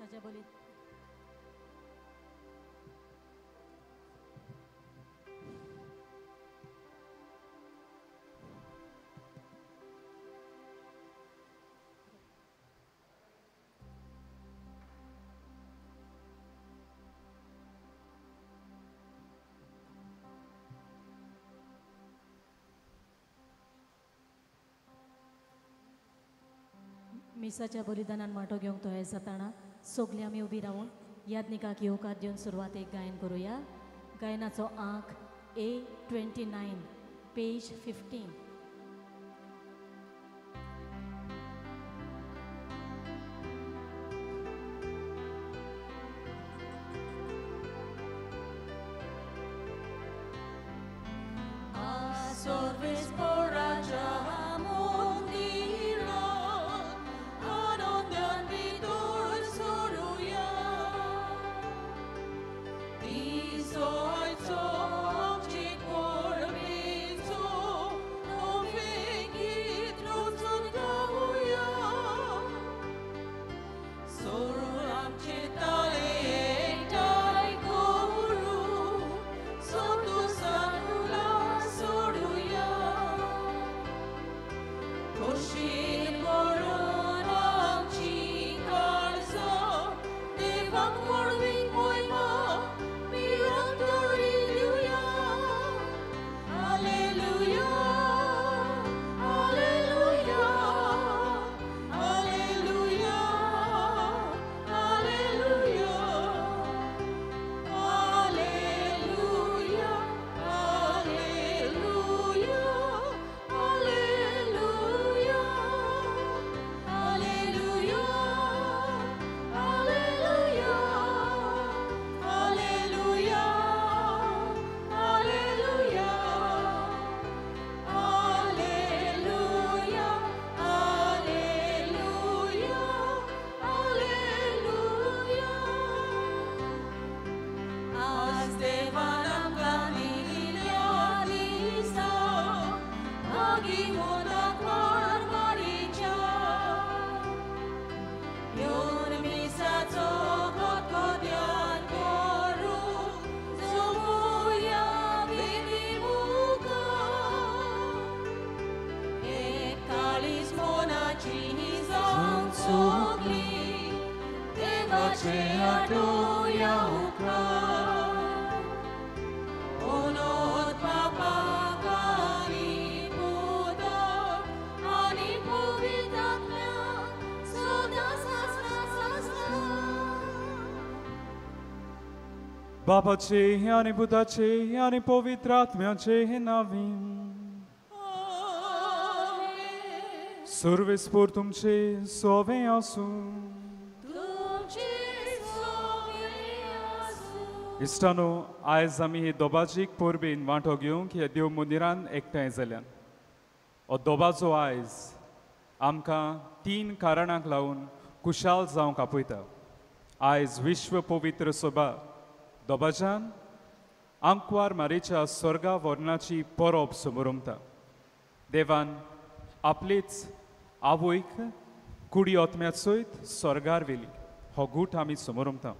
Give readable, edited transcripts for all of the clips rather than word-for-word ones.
मिसाच्या बोलीत मिसाच्या बलिदानान वांटो घेवंक तयार जाताना सगळीं आमी उबी रावून याज्ञिकाक येवकार दिवन सुरवातेक गायन करुया. गायनाचो आंक A29 पेज 15. बापाचे आणि बुधाचे आणि पवित्र आत्म्याचे नावीन सर्वेस्पोर तुमचे सोवे आसूं. इश्टानो, आयज आमी ही दोबाजीक परबीन वांटो घेवंक ह्या देव मंदिरान एकठांय जाल्यान. हो दोबाजो आयज आमकां 3 कारणांक लागून खुशाल जावंक आपयता. आयज विश्व पवित्र सभा दोबाजान आंकवार मारेच्या स्वर्गा वर्णाची परब समोरमता. देवान आपलीच आवयक कुडी ओतम्या सयत स्वर्गार वेली हो गूट आमी समोरमता.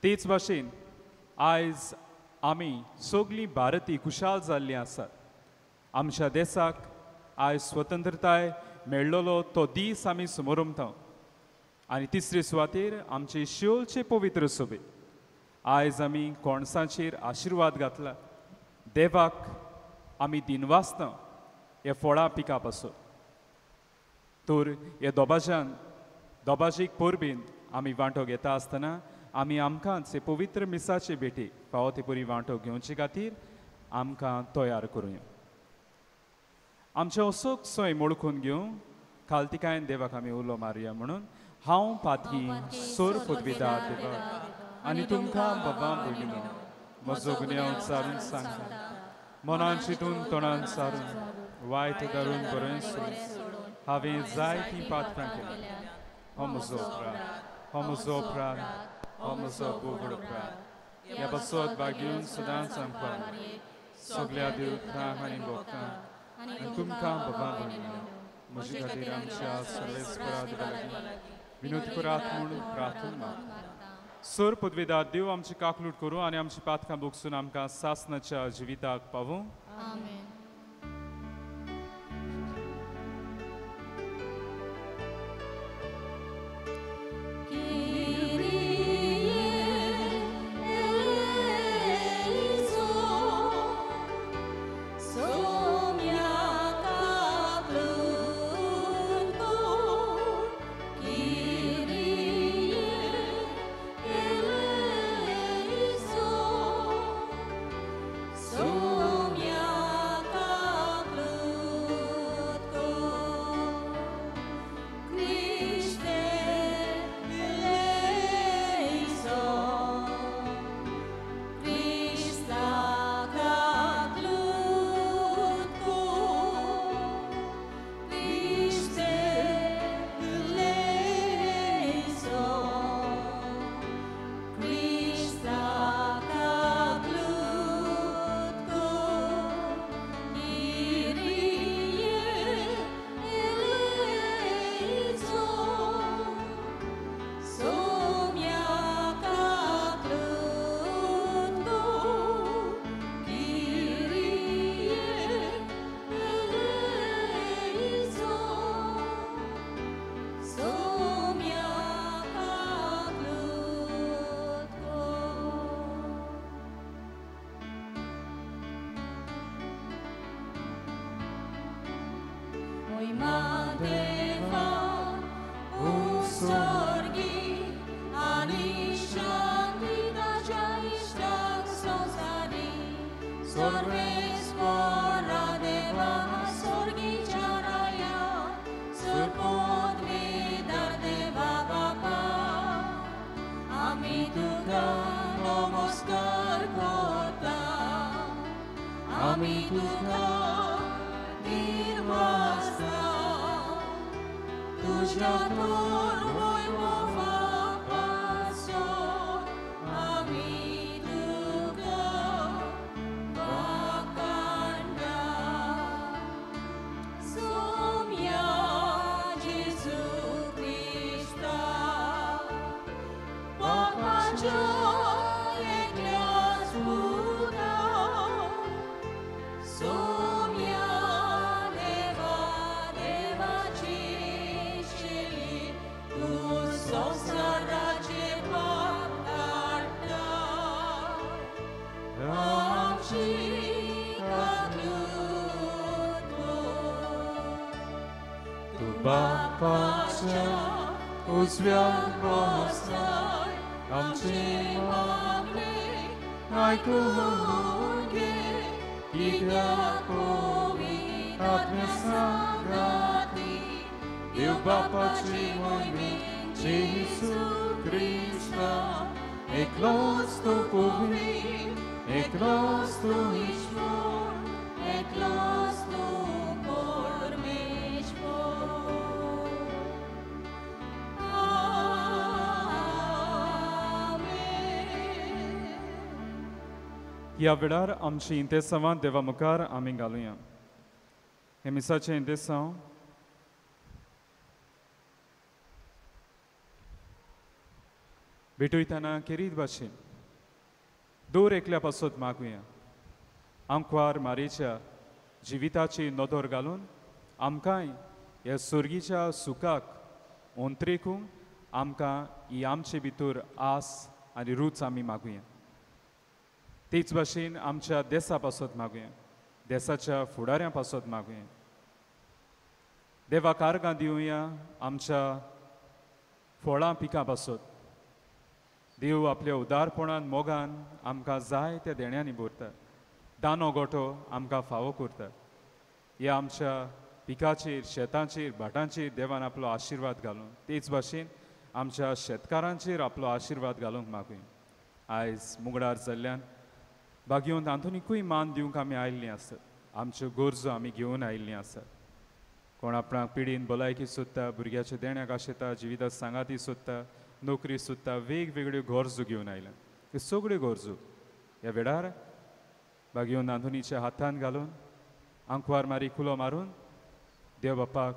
तेच भाशेन आयज आमी सगळीं भारतीय खुशाल जाल्लीं आसात. आमच्या देशाक आयज स्वतंत्रताय मेळ्ळलो तो दीस आमी समोरमता. आनी तिसरे सुवातेर आमचे शिओलचे पवित्र सभे आयज आमी कोणसाचेर आशिर्वाद घातला. देवाक आमी दिनवासता हे फळां पिकाप आसो. तर हे दोबाजीक परबीन आमी वांटो घेता आसतना आमी आमकांच हे पवित्र मिसाचे भेटी फावो ते परी वांटो घेवचे खातीर आमकां तयार करुया. आमच्या असोक सोय मोळखून घेवंक खालतिकायेन देवाक आमी उलो मारया म्हणून हांव पातकी सोर पदवीदार देवा आनी तुमकां बाबा भयणी म्हजो गुन्यांव चारून सांगता. मनान चिंतून तोंडान सारून वायट धरून बरें सोडून हांवें जायतीं पातकां केलीं. हो म्हजो अपराध, हो म्हजो अपराध, हो म्हजो बोगड अपराध. ह्या बसत भाग्यून सदांच आमकां सगळ्या देवतांक आनी भक्तांक आनी तुमकां बाबा भयणी म्हजे खातीर आमच्या सर्वेस्परा देवा लागीं विनोदी करात म्हणून प्रार्थना सोर पदवीदार देव आमची काकलूट करूं आनी आमची पातकां भोगसून आमकां सासनाच्या जिविताक पावूं आमेन. ह्या वेळार आमची इंतेसांवां देवा मुखार आमी घालुया. हे मिसाचें इंतेसांव भेटयतना केरीत भाशेन दोर एकल्या पासत मागुया. आमकां मारेच्या जिविताची नदर घालून आमकांय ह्या सुर्गीच्या सुखाक ओंत्रेकूंक आमकां ही आमचे भितर आस आनी रूच आमी मागुया. तेच भाशेन आमच्या देशा पासत मागुया, देशाच्या फुडाऱ्यां पासत मागुया. देवाक आर्गां दिवया आमच्या फळां पिकां पासत. देव आपल्या उदारपणान मोगान आमकां जाय त्या देण्यांनी भरता. दानो गोठो आमकां फावो करता. ह्या आमच्या पिकाचेर, शेतांचेर, भाटांचेर देवान आपलो आशिर्वाद घालून तेच भाशेन आमच्या शेतकारांचेर आपलो आशिर्वाद घालूंक मागुया. आयज मुगडार जाल्ल्यान बागेवन तांतूनिकूय मान दिवंक आमी आयिल्लीं आसात. आमच्यो गरजो आमी घेवन आयिल्लीं आसात. कोण आपणाक पिडीन भलायकी सोदता, भुरग्याच्या देण्याक आशेता, जिवितांत सांगाती सोदता, नोकरी सोदता, वेगवेगळ्यो गरजो घेवन आयल्या. ह्यो सगळ्यो गरजो ह्या वेळार बागेवन नांदुनीच्या हातान घालून आंकवार मारी कुलो मारून देव बापाक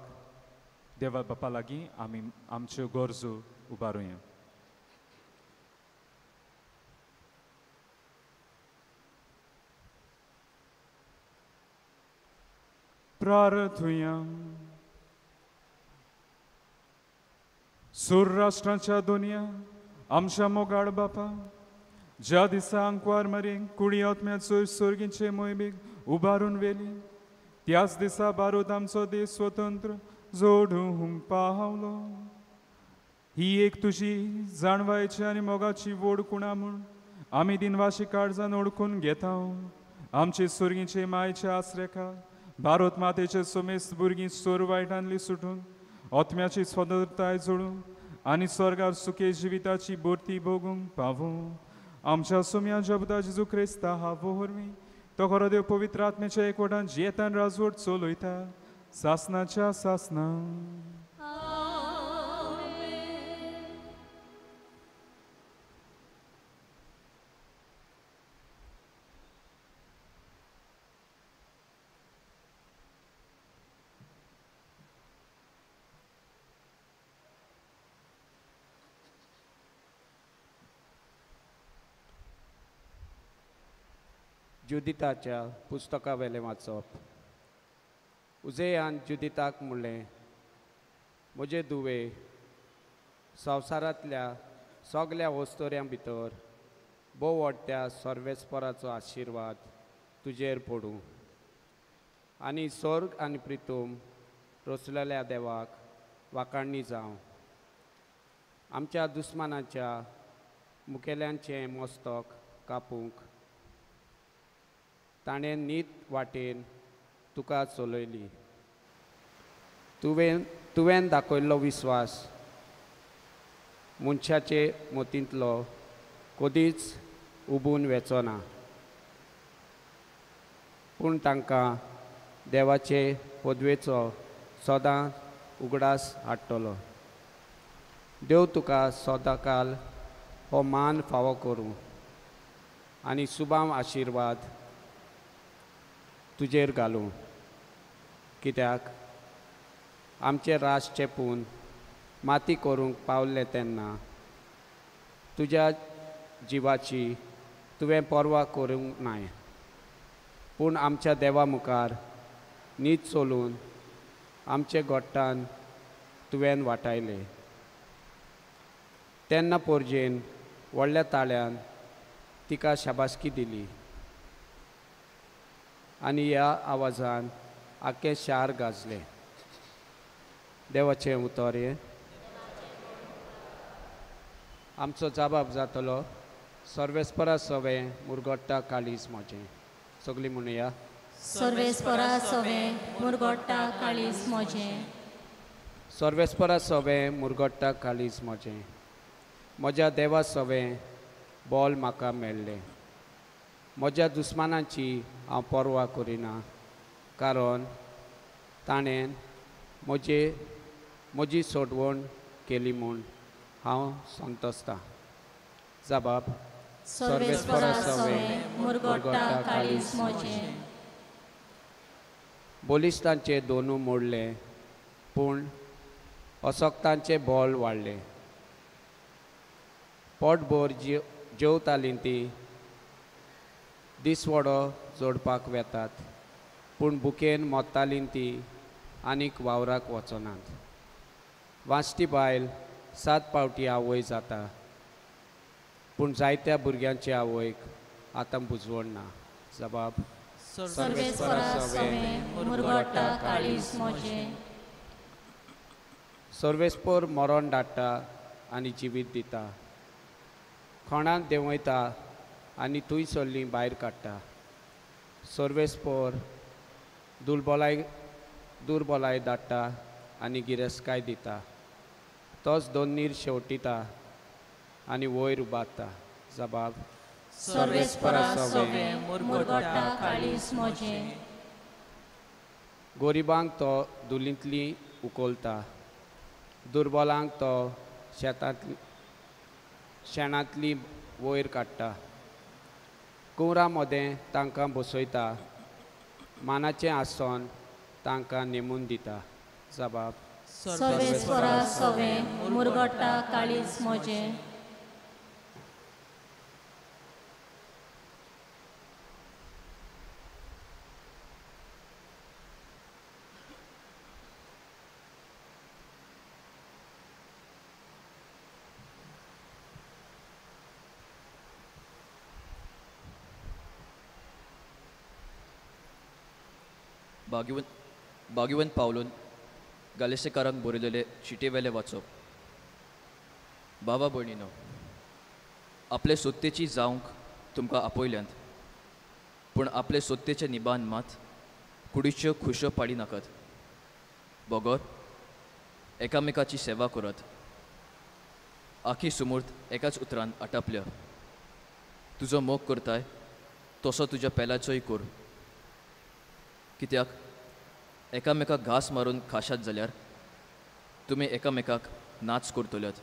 देवा बापा लागीं आमी आमच्यो गरजो उबारुया. प्रार्थुया. सूर राष्ट्रांच्या दुनिया आमच्या मोगाळ बापा, ज्या दिसा अंकवार मरेंक कुडी आत्म्याचो सर्गीचे मोहिमेक उबारून वेली, त्याच दिसा बारूद आमचो देश स्वतंत्र जोडूंक पावलो. ही एक तुजी जाणवायची आनी मोगाची वोडकुणा म्हूण आमी दिनवाशी काळजान ओळखून घेता. आमचे सुर्गीचे मायेचे आसरेकार भारत मातेचे सोमेस्त भुरगीं सोर वायटांतली सुटून आत्म्याची स्वतंत्रताय जोडून आनी स्वर्गार सुखे जिविताची बोरती भोगूंक पावूं. आमच्या सुम्या जबदा जेजू क्रिस्ता हावो वरवीं तो खरो देव पवित्र आत्म्याच्या एकवटान जियेतान राजवट चलयता सासनाच्या सासना. जुदिताच्या पुस्तका वेलें वाचप. उजेयान जुदिताक म्हणलें, म्हजे दुवे, संवसारांतल्या सगल्या वस्तोऱ्यां भितर भोव व्हडट्या सर्वेस्पराचो आशिर्वाद तुजेर पडूं आनी स्वर्ग आनी प्रितूम रोसलेल्या देवाक वाखाणणी जावं. आमच्या दुस्मानाच्या मुखेल्यांचें मस्तक कापूंक ताणें नीत वाटेन तुका चलयली. तुवें दाखयल्लो विस्वास मनशाचे मतींतलो कधीच उबून वेचना, पूण तांकां देवाचे पदवेचो सदां उगडास हाडटलो. देव तुका सदांकाल हो मान फावो करूं आनी सुभाव आशिर्वाद तुजेर घालूं, कित्याक आमचे रास चेपून माती करूंक पावले तेन्ना तुज्या जिवाची तुवें पर्वा करूंक नाय, पूण आमच्या देवा मुखार नीत चलून आमचे गोट्टान तुवें वाटायले. तेन्ना पोरजेन व्हडल्या ताळ्यान तिका शाबासकी दिली आनी ह्या आवाजान आख्खें शार गाजलें. देवाचें उतर हें. आमचो जबाब जातलो, सर्वेस्परा सवे मुरगोट्टा काळीज म्हजें. सगळीं म्हणुया. सर्वेस्परा सवे मुरगोट्टा काळीज म्हजें. सर्वेस्परा सवे मुरगोट्टा काळीज म्हजें. म्हज्या देवा सवे बोल म्हाका मेळ्ळें. म्हज्या दुस्मानांची हांव पर्वा करिना, कारण ताणें म्हजी सोडवण केली म्हूण हांव संतोसतां. जबाब. सर्वेस्परा सवे मुरगोट्टा काळीज म्हजें. बोलिस्तांचे दोनू मोडले, पूण असोक्तांचे बोल वाडले. पोटभर जेवतालीं ती दिसवडो जोडपाक वेतात, पूण बुकेन मोत्तालीं ती आनीक वावराक वचनात. वाचटी बायल 7 पावटी आवय जाता, पूण जायत्या भुरग्यांचे आवयक आतां बुजवण ना. जबाब. सर्वेस्परा सवे मुरगोट्टा काळीज म्हजें. सर्वेस्पोर मरण धाडटा आनी जिवीत दिता. खोणांत देंवयता आनी तुय सोल्लीं भायर काडटा. सर्वेस्पोर दुर्बलाय धाडटा आनी गिरेस्काय दिता. तोच दोनीर शेवटिता आनी वयर उबारता. जबाब. सर्वेस्परा सवे मुरगोट्टा काळीज म्हजें. गोरिबांक तो धुलींतली उखलता, दुर्बलांक तो शेणांतली वयर काडटा. कुंवरां मदें तांकां बसयता, मानाचें आसन तांकां नेमून दिता. जबाब. सर्वेस्वरा सवे मुरगट्टा काळीज मोजे बागीवन पावलून गालेसेकारांक बरयलेले चिटेवेले वाचप. बाबा भयणीनो, आपले सोत्तेची जावंक तुमकां आपयल्यांत, पूण आपले सोत्तेचे निबान मात कुडीच्यो खुश्यो पाडी नाकात. बोगोर एकामेकाची सेवा करात. आखी सुमूर्त एकाच उतरान आटापल्या. तुजो मोग करताय तसो तुज्या पेलाचोय कर. कित्याक एकामेकाक घास मारून खाशात जाल्यार तुमी एकामेकाक नाच करतल्यात.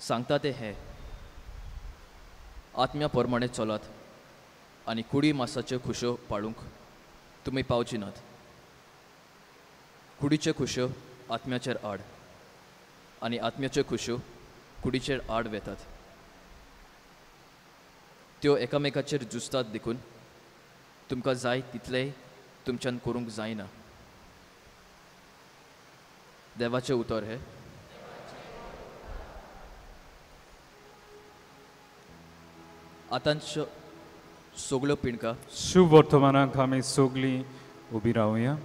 सांगता ते हे, आत्म्या प्रमाणे चलात आनी कुडी मासाच्यो खुश्यो पाळूंक तुमी पावची नात. कुडीच्यो खुश्यो आत्म्याचेर आड आनी आत्म्याच्यो खुश्यो कुडीचेर आड वेतात. त्यो एकामेकाचेर झुजतात देखून तुमकां जाय तितलेंय तुमच्यान करूंक जायना. देवाचें उतर हे. आतांच्यो सगळ्यो पिणकां शुभ वर्तमानाक आमी सगळीं उबी रावया.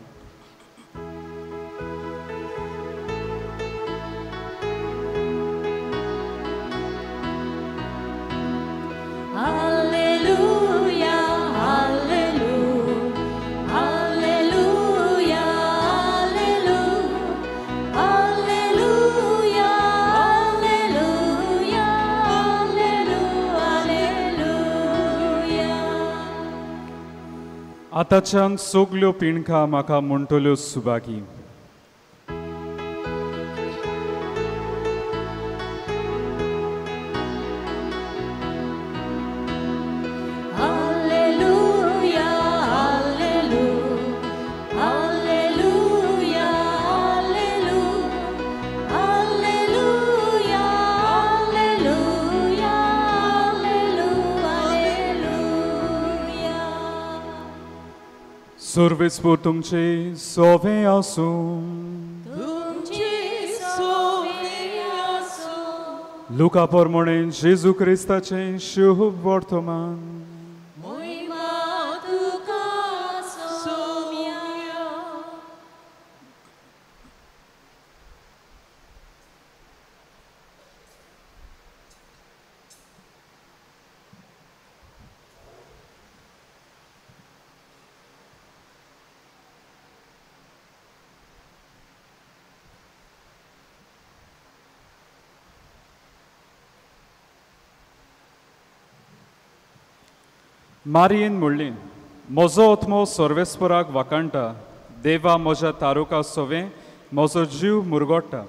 आतांच्यान सगळ्यो पिणकां म्हाका म्हणटल्यो सुभागी. सर्वेस्पूर तुमचे सोवे आसूं. लुका प्रमाणे जेजू क्रिस्ताचें शुभ वर्तमान. मारयेन म्हणलें, म्हजो आत्मो सर्वेस्पराक वाकाणटा. देवा म्हज्या तारुका सोवें म्हजो जीव मुरगोडटा.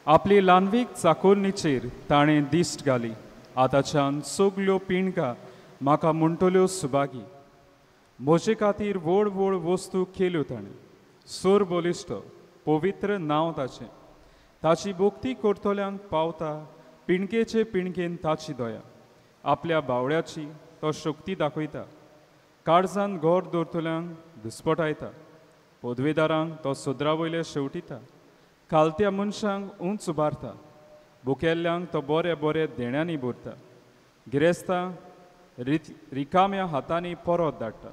आपली ल्हानवीक चाकोरणीचेर ताणें दिश्ट घाली. आतांच्यान सगळ्यो पिणकां म्हाका म्हणटल्यो सुभागी. म्हजे खातीर व्हड व्हड वस्तू केल्यो ताणें. सोर बोलिश्ट पवित्र नांव ताचें. ताची भोक्ती करतल्यांक पावता. पिणकेचे पिणकेन ताची दया. आपल्या बावड्याची तो शक्ती दाखयता. काळजान घोर दवरतल्यांक दुस्पटायता. पदवेदारांक तो सदरा वयले शेवटिता. खालत्या मनशांक उंच उबारता. भुकेल्ल्यांक तो बरे बरे देण्यांनी भरता. गिरेस्तांक रिकाम्या हातांनी परत धाडटा.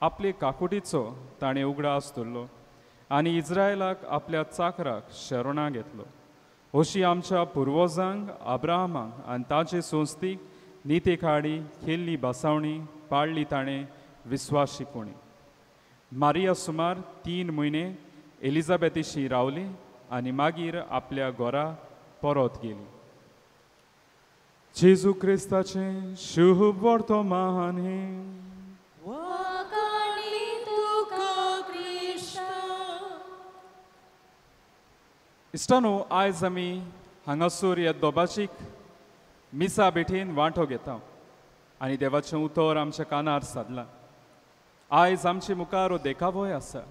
आपले काकुटीचो ताणें उगडास धरलो आनी इस्रायलाक आपल्या चाकराक शेरोणा घेतलो. अशी आमच्या पुर्वजांक अब्राहमाक आनी ताचे संस्थीक नितेखाडी केल्ली बासावणी पाळली ताणें विस्वाशीपणी. मारिया सुमार 3 म्हयने एलिझाबेथीशी रावली आनी मागीर आपल्या घरा परत गेली. जेजू क्रिस्ताचें शुभ वर्तमान हे. इश्टानो, आयज आमी हांगासर ह्या दोबाचीक मिसा बेठेन वांटो घेता आनी देवाचें उतर आमच्या कानार सादलां. आयज आमचे मुखार हो देखावोय आसा.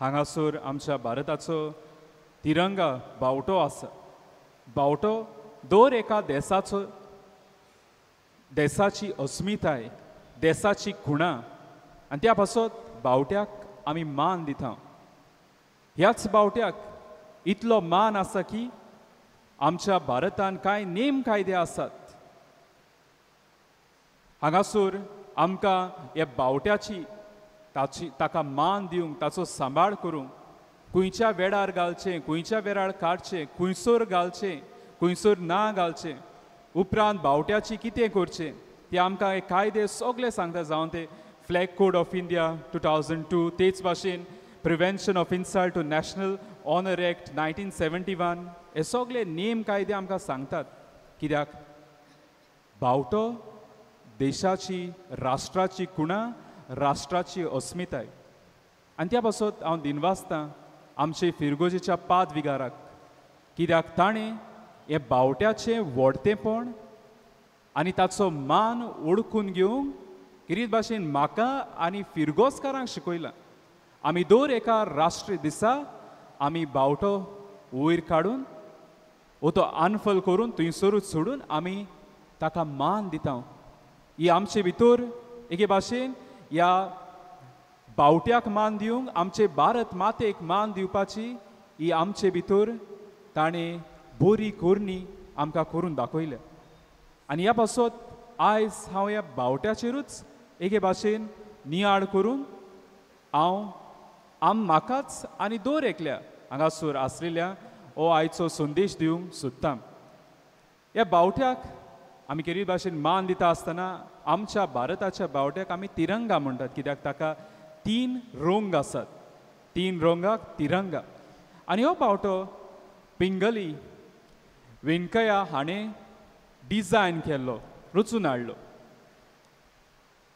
हांगासर आमच्या भारताचो तिरंगा बावटो आसा. बावटो दर एका देशाची अस्मिताय, देशाची खुणां आनी त्या पासत बावट्याक आमी मान दिता. ह्याच बावट्याक इतलो मान आसा की आमच्या भारतान कांय नेम कायदे आसात. हांगासर आमकां ह्या बावट्याची ताका मान दिवंक, ताचो सांबाळ करूंक, खंयच्या वेळार घालचें, खंयच्या वेळार काडचें, खंयसर घालचें, खंयसर ना घालचें, उपरांत बावट्याची कितें करचें ते आमकां हे कायदे सगळे सांगता. जावं ते फ्लॅग कोड ऑफ इंडिया 2002, तेच भाशेन prevention of insult to national honour act 1971, हे सगळे नेम कायदे आमकां सांगतात. कित्याक बावटो देशाची, राष्ट्राची खुणां, राष्ट्राची अस्मिताय. आनी त्या पासत हांव दिनवासतां आमचे फिरगोजेच्या पाद विगाराक, कित्याक ताणें हे बावट्याचें व्हडतेपण आनी ताचो मान ओळखून घेवंक किरीत भाशेन म्हाका आनी फिरगोजकारांक शिकयलां. आमी दर एका राष्ट्रीय दिसा आमी बावटो वयर काडून वो तो अनफल करून थंयसरूच सोडून आमी ताका मान दिता. ही आमचे भितर एके भाशेन ह्या बावट्याक मान दिवंक, आमचे भारत मातेक मान दिवपाची ही आमचे भितर ताणें बरी कोरणी आमकां करून दाखयल्या. आनी ह्या पासत आयज हांव ह्या बावट्याचेरूच एके भाशेन नियाळ करून हांव म्हाकाच आनी दर एकल्या हांगासर आसलेल्या हो आयचो संदेश दिवंक सोदतां. ह्या बावट्याक आमी कितें भाशेन मान दिता आसतना आमच्या भारताच्या बावट्याक आमी तिरंगा म्हणटात, कित्याक ताका 3 रंग आसात. 3 रंगाक तिरंगा. आनी हो बावटो पिंगली वेंकय्या हाणें डिझायन केल्लो, रचून हाडलो.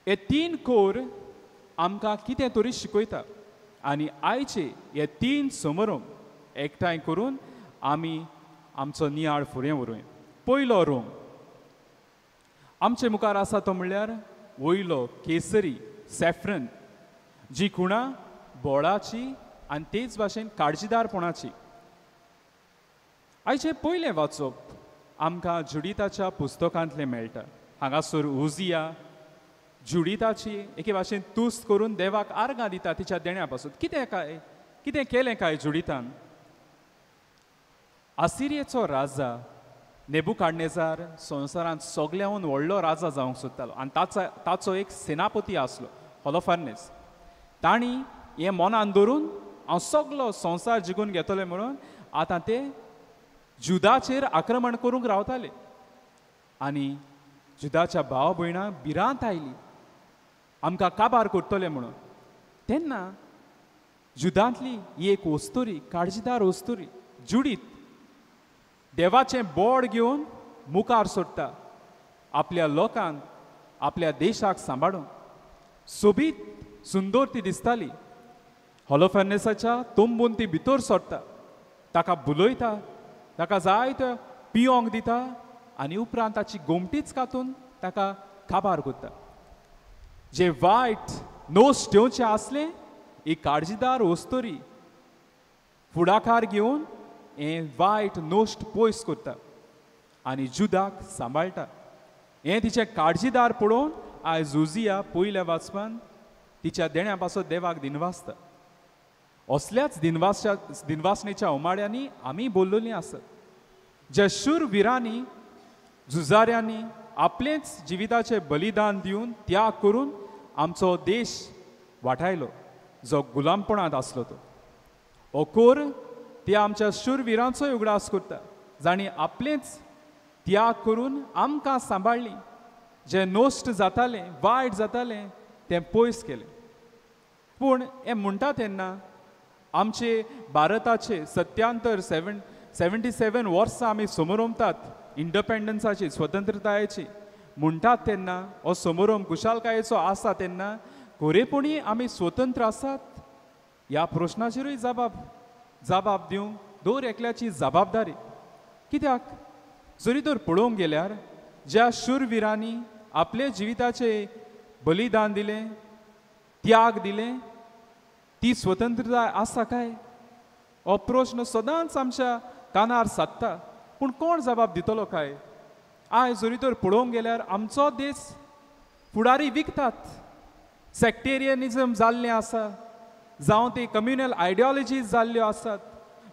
हे 3 कोर आमकां कितें तरी शिकयता. आनी आयचे हे 3 समारंभ एकठांय करून आमी आमचो नियाळ फुडें व्हरूया. पयलो रंग आमचे मुखार आसा तो म्हणल्यार वयलो केसरी, सॅफ्रन, जी खुणां बोळाची आनी तेच भाशेन काळजीदारपणाची. आयचे पयलें वाचप आमकां जुडिताच्या पुस्तकांतलें मेळटा. हांगासर उजिया जुडिताची एके भाशेन तुस्त करून देवाक आर्गां दिता तिच्या देण्या पासून. कितें केलें काय जुडितान? आसिरियेचो राजा नेबुकाडनेजार संवसारांत सगळ्याहून व्हडलो राजा जावंक सोदतालो आनी ताचो एक सेनापती आसलो होलोफर्नेस. तांणी हें मनान धरून हांव सगळो संवसार जिखून घेतले म्हणून आतां ते जुदाचेर आक्रमण करूंक रावताले. आनी जुदाच्या भाव भयणां भिरांत आयली आमकां काबार करतले म्हणून. तेन्ना जुदांतली ही एक वस्तुरी, काळजीदार वस्तुरी जुडीत देवाचें बोड घेवन मुखार सोडटा आपल्या लोकांक, आपल्या देशाक सांबाळूंक. सोबीत सुंदर ती दिसताली. होलोफर्नेसाच्या तोंबून ती भितर सरता, ताका बुलयता, ताका जाय तो पियोंक दिता आनी उपरांत ताची गोमटीच कातून ताका काबार करता. जे वायट नोस ठेवचें आसलें ही काळजीदार वस्तुरी फुडाकार घेवन हें वायट नोश्ट पयस करता आनी जुदाक सांबाळटा. हें तिचें काळजीदार पळोवन आयज उजिया पयल्या वाचपान तिच्या देण्या पासत देवाक दिनवासता. असल्याच दिनवासनेच्या उमाड्यांनी आमी बोल्लोलीं आसत. ज्या शूरवीरांनी, झुजाऱ्यांनी आपलेंच जिविताचें बलिदान दिवन त्याग करून आमचो देश वाटायलो जो गुलामपणांत आसलो तो. हो कोर त्या आमच्या शूरवीरांचोय उगडास करता, जाणी आपलेंच त्याग करून आमकां सांबाळ्ळीं. जें नोश्ट जातालें, वायट जातालें तें पयस केलें. पूण हें म्हणटा तेन्ना आमचे भारताचे सत्यांतर 77 वर्सां आमी समोरंभतात इंडिपेंडन्साची, स्वतंत्रतायेची म्हणटात तेन्ना हो समारंभ कुशालकायेचो आसा तेन्ना खरेपणी आमी स्वतंत्र आसात ह्या प्रश्नाचेरूय जबाब दिवंक दर एकल्याची जबाबदारी. कित्याक जरी तर पळोवंक गेल्यार ज्या शूरवीरांनी आपले जिविताचे बलिदान दिलें, त्याग दिलें, ती स्वतंत्रताय आसा काय हो प्रश्न सदांच आमच्या कानार सादता. पूण कोण जबाब दितलो काय? आयज जरी तर पळोवंक गेल्यार आमचो देश फुडारी विकतात. सेक्टेरियनिजम जाल्लें आसा, जावं ते कम्युनल आयडियोलॉजीज जाल्ल्यो आसात,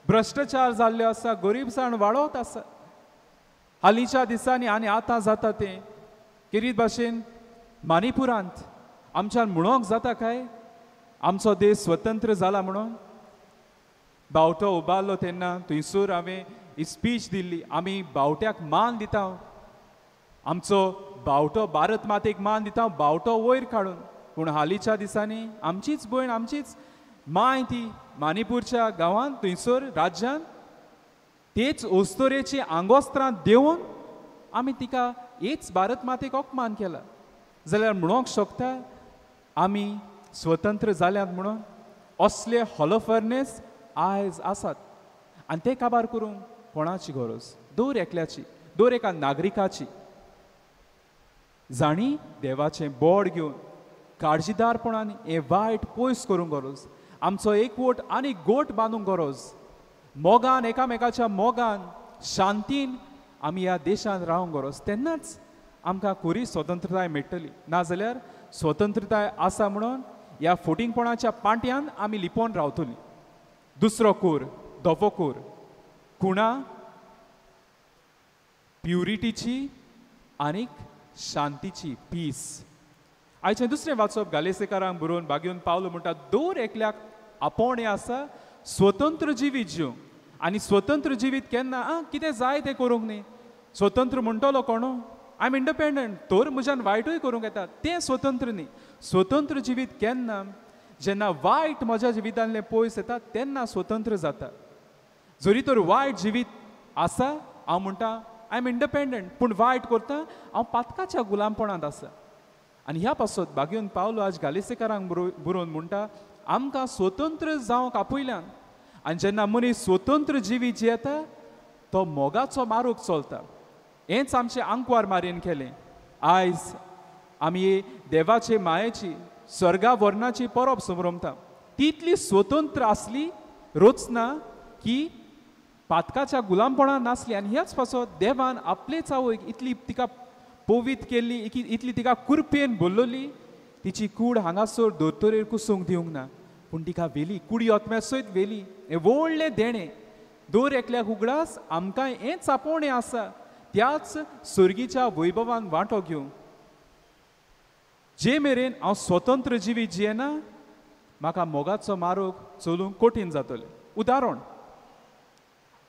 भ्रश्टाचार जाल्ल्यो आसा, गरीबसाण वाडत आसा. हालींच्या दिसांनी आनी आतां जाता तें किरीत भाशेन माणिपुरांत आमच्यान म्हणोंक जाता काय आमचो देश स्वतंत्र जाला म्हणून? बावटो उबारलो तेन्ना थंयसर हांवें ही स्पीच दिल्ली. आमी बावट्याक मान दिता, आमचो बावटो भारत मातेक मान दिता, बावटो वयर काडून. पूण हालींच्या दिसांनी आमचीच भयण, आमचीच माय ती माणिपूरच्या गांवांत थंयसर राज्यांत तेच ओस्तोरेची आंगोस्त्रां देंवन आमी तिका हेच भारत मातेक अपमान केला. जाल्यार म्हणोंक शकता आमी स्वतंत्र जाल्यात म्हणून? असले हॉलोफर्नेस आयज आसात. आनी ते काबार करूंक कोणाची गरज? दर एकल्याची, दर एका नागरिकाची. जाणी देवाचें बोड घेवन काळजीदारपणान हें वायट पयस करूंक गरज. आमचो एकवट आनी गोट बांदूंक गरज. मोगान, एकामेकाच्या मोगान, शांतीन आमी ह्या देशांत रावंक गरज. तेन्नाच आमकां खरी स्वतंत्रताय मेळटली. नाजाल्यार स्वतंत्रताय आसा म्हणून ह्या फटिंगपणाच्या पांट्यान आमी लिपोवन रावतलीं. दुसरो कोर, धवो कोर, खुणा प्युरिटीची आनीक शांतीची, पीस. आयचें दुसरें वाचप गालेसेकारांक बरोवन बागेवन पावलो म्हणटा, दर एकल्याक आपोवणें आसा स्वतंत्र जिवीत जिवंक. आनी स्वतंत्र जिवीत केन्ना कितें जाय तें करूंक न्ही. स्वतंत्र म्हणटलो कोणू? आय एम इंडिपेंडंट, तर म्हज्यान वायटूय करूंक येता, तें स्वतंत्र न्ही. स्वतंत्र जिवीत केन्ना? जेन्ना वायट म्हज्या जिवितांतलें पयस येता तेन्ना स्वतंत्र जाता. जरी तर वायट जिवीत आसा, हांव म्हणटा आय एम इंडिपेंडंट, पूण वायट करता हांव पातकाच्या गुलामपणांत आसा. आनी ह्या पासत बागेवन पावलो आज गालेसेकारांक बरोवन म्हणटा, आमकां स्वतंत्र जावंक आपयल्यान. आनी जेन्ना मनीस स्वतंत्र जिवीत जियेता तो मोगाचो मारूक चलता. हेंच आमचें आंकवार मारयेन केलें. आयज आमी देवाचे मायेची, स्वर्गा वर्णाची परब संभ्रमता. तितली स्वतंत्र आसली रोचना की पातकाच्या गुलामपणान नासली. आनी ह्याच पासत देवान आपलेच आवयक इतली तिका पोवीत केल्ली, इतली तिका कुरपेन भरलोली, तिची कूड हांगासर दोतोरेर कुसूंक दिवंक ना, पूण तिका वेली, कुडी ओतम्या सयत वेली. हें व्हडलें देणें. दर एकल्याक उगडास आमकां हेंच आपोवणें आसा, त्याच सर्गीच्या वैभवान वांटो घेवंक. जे मेरेन हांव स्वतंत्र जिवीत जियेना, म्हाका मोगाचो मारूक चलूंक कठीण जातलें. उदाहरण,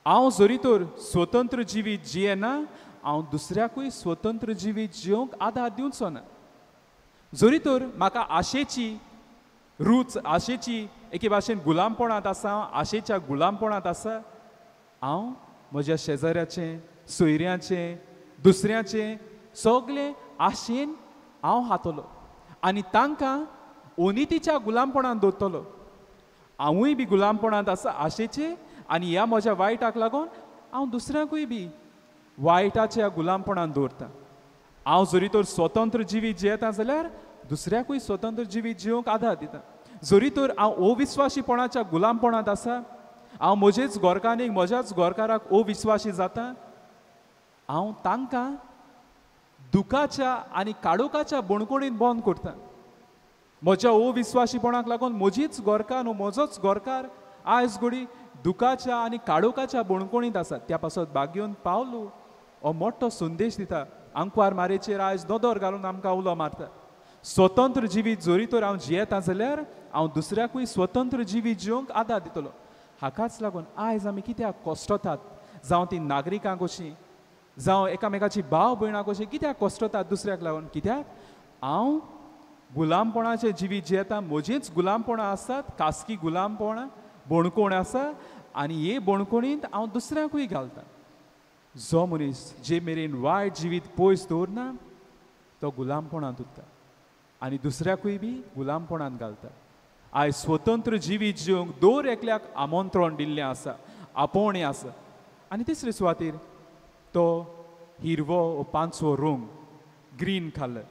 हांव जरी तर स्वतंत्र जिवीत जियेना, हांव दुसऱ्याकूय स्वतंत्र जिवीत जियोंक आदार दिवचो ना. जरी तर म्हाका आशेची रूच, आशेची एके भाशेन गुलामपणांत आसा, आशेच्या गुलामपणांत आसा, हांव म्हज्या शेजाऱ्याचें, सोयऱ्याचें, दुसऱ्याचें सगलें आशेन हांव हातलो आनी तांकां ओनितीच्या गुलामपणांत दवरतलो. हांवूय बी गुलामपणांत आसा आशेचे, आनी ह्या म्हज्या वायटाक लागून हांव दुसऱ्याकूय बी वायटाच्या गुलामपणांत दवरता. हांव जरी तर स्वतंत्र जिवीत जियेता जाल्यार दुसऱ्याकूय स्वतंत्र जिवीत जियोंक आदार दिता. जरी तर हांव अविस्वाशीपणाच्या गुलामपणांत आसा, हांव म्हजेच गोरकांनीक, म्हज्याच गोरकाराक अविस्वाशी जाता, हांव तांकां दुखाच्या आनी काडोकाच्या बणकोणीन बंद करता. म्हज्या अविस्वाशीपणाक लागून म्हजीच गोरकार न्हू, म्हजोच गोरकार आयज घडी दुखाच्या आनी काडोकाच्या बणकोणींत आसा. त्या पासत बागेवन पावलो हो मोठो संदेश दिता. आंकवार मारेचेर आयज दोदोर घालून आमकां उलो मारता. स्वतंत्र जिवीत जरी तर हांव जियेता जाल्यार हांव दुसऱ्याकूय स्वतंत्र जिवीत जियोंक आदार दितलो. हाकाच लागून आयज आमी कित्याक कोश्टतात, जावं ती नागरिकां कशीं, जावं एकामेकाची भाव भयणां कशीं कित्याक कोश्टतात दुसऱ्याक लागून? कित्याक हांव गुलामपणाचें जिवीत जियेता. म्हजींच गुलामपणां आसात, खासगी गुलामपणां, बणकोण आसा, आनी हे बणकोणींत हांव दुसऱ्याकूय घालता. जो मनीस जे मेरेन वायट जिवीत पयस दवरना तो गुलामपणांत उरता आनी दुसऱ्याकूय बी गुलामपणांत घालता. आयज स्वतंत्र जिवीत जिवंक दर एकल्याक आमंत्रण दिल्लें आसा, आपोवणें आसा. आनी तिसरे सुवातेर तो हिरवो पांचवो रंग, ग्रीन कलर,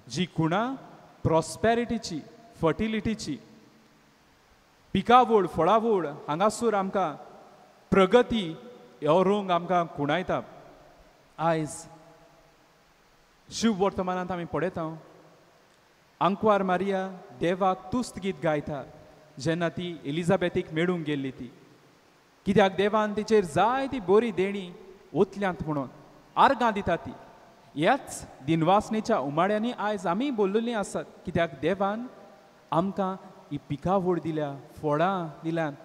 जी खुणां प्रॉस्पेरिटीची, फर्टिलिटीची, पिकावळ फळावळ हांगासर आमकां प्रगती हो रंग आमकां कुणायता. आयज शुभ वर्तमानांत आमी पळयता आंकवार मारिया देवाक तुस्त गीत गायता जेन्ना ती एलिझाबेथीक मेळूंक गेल्ली ती. कित्याक देवान तिचेर जायती बरी देणी ओतल्यांत म्हणून आर्गां दिता ती. ह्याच दिनवासनेच्या उमाड्यांनी आयज आमी बोल्लेलीं आसात कित्याक देवान आमकां ही पिकावळ दिल्या, फळां दिल्यांत.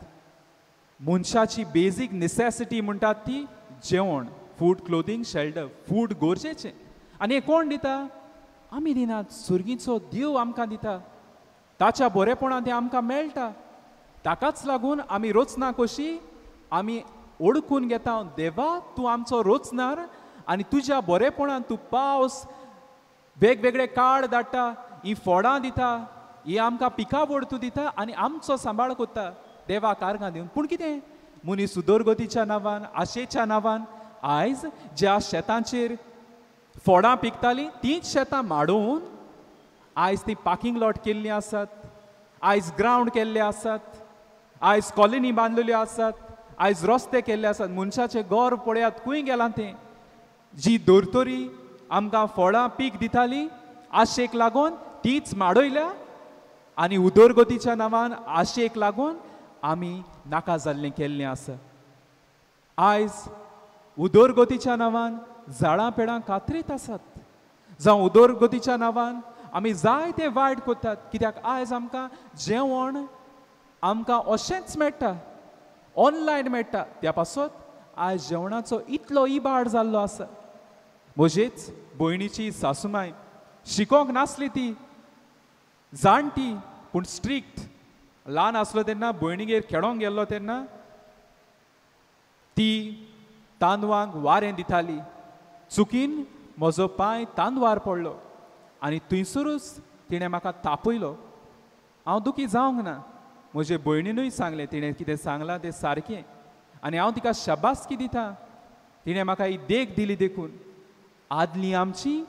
मनशाची बेजीक नेसेसिटी म्हणटात ती जेवण, फूड क्लोथींग शेल्टर. फूड गरजेचें आनी हें कोण दिता? आमी दिनात, सुर्गीचो देव आमकां दिता. ताच्या बरेपणान तें आमकां मेळटा. ताकाच लागून आमी रोचना कशी आमी ओळखून घेता देवा तूं आमचो रोचणार आनी तुज्या बरेपणान तूं पावस वेगवेगळे काळ धाडटा, ही फळां दिता, ही आमकां पिकावळ तूं दिता आनी आमचो सांबाळ कोत्ता देवाक आर्गां दिवन. पूण कितें मनीस उदरगतीच्या नांवान, आशेच्या नांवान आयज ज्या शेतांचेर फळां पिकतालीं तींच शेतां माडून आयज ती पार्किंग लॉट केल्लीं आसात, आयज ग्रावंड केल्ले आसात, आयज कॉलनी बांदलेल्यो आसात, आयज रस्ते केल्ले आसात. मनशाचें घर पळयात खंय गेलां तें. जी दोरतोरी आमकां फळां पीक दिताली आशेक लागून तीच माडयल्या आनी उदरगतीच्या नांवान आशेक लागून आमी नाका जाल्लें केल्लें आसा. आयज उदरगतीच्या नांवान झाडां पेडां कातरीत आसात, जावं उदरगतीच्या नांवान आमी जायते वायट कोत्तात. कित्याक आयज आमकां जेवण आमकां अशेंच मेळटा, ऑनलायन मेळटा. त्या पासत आयज जेवणाचो इतलो इबाड जाल्लो आसा. म्हजेच भयणीची सासूमाय शिकोंक नासली, ती जाणटी पूण स्ट्रिक्ट. ल्हान आसलो तेन्ना भयणीगेर खेळोंक गेल्लो तेन्ना ती तांदवांक वारें दिताली. चुकीन म्हजो पांय तांदवार पडलो आनी थंयसरूच तिणें म्हाका तापयलो. हांव दुखी जावंक ना. म्हजे भयणीनूय सांगलें तिणें कितें सांगलां तें सारकें आनी हांव तिका शाबासकी दिता. तिणें म्हाका ही देख दिली देखून. आदलीं आमची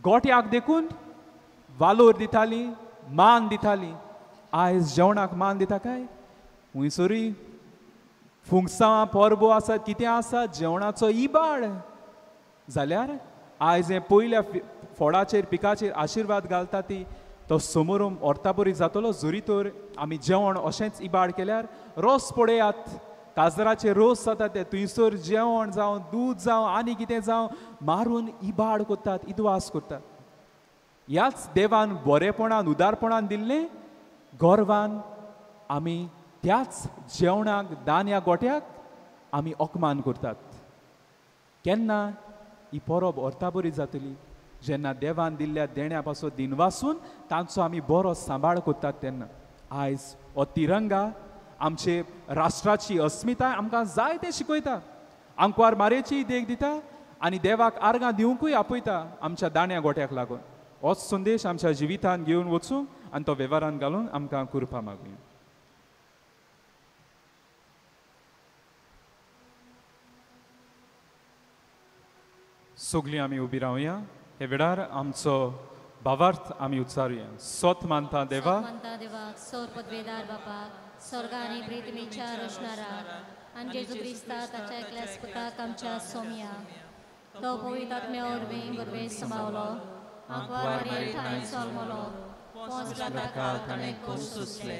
गोट्याक देखून वालोर दिताली, मान दिताली. आयज जेवणाक मान दिता काय? हुंयसरूय फुंगसां परबो आसात, कितें आसा, जेवणाचो इबाड जाल्यार आयज हें पयल्या फळाचेर पिकाचेर आशिर्वाद घालता ती तो समोर व्हरता बरी जातलो. जरी तर आमी जेवण अशेंच इबाड केल्यार रोस पळयात, काजराचे रोस जाता ते थंयसर जेवण जावं दूद जावं आनी कितें जावं मारून इबाड कोत्तात, इदवास कोत्तात. ह्याच देवान बरेपणान उदारपणान दिल्लें गोरवान आमी त्याच जेवणाक दान या गोट्याक आमी अकमान करतात. केन्ना ही परब व्हरता बरी जातली? जेन्ना देवान दिल्ल्या देण्या पासून दिनवासून तांचो आमी बरो सांबाळ कोत्तात तेन्ना. आयज हो तिरंगा आमचे राष्ट्राची अस्मिताय आमकां जायते शिकयता. आंकवार मारेची देख दिता आनी देवाक आर्गां दिवंकूय आपयता आमच्या दाण्या गोट्याक लागून. होच संदेश आमच्या जिवितान घेवन वचूं आनी तो वेव्हारान घालून आमकां कृपा मागूया. सगळीं आमी उबी रावया. हे वेळार आमचो भावार्थ आमी उच्चारुया. सोत मानता देवा, मानता देवाक, सौर पदवेदार बापाक, स्वर्गांनी प्रिथ्वीच्या रचणारा आनी जेजू क्रिस्ता ताच्या एकल्या पुताक आमच्या सोम्या तो पवित्र आत्म्या वरवीं बरवे समावलो, आंकवार मारये ठाणी जल्मलो, पोंच ताका ताणें कोस सुसले,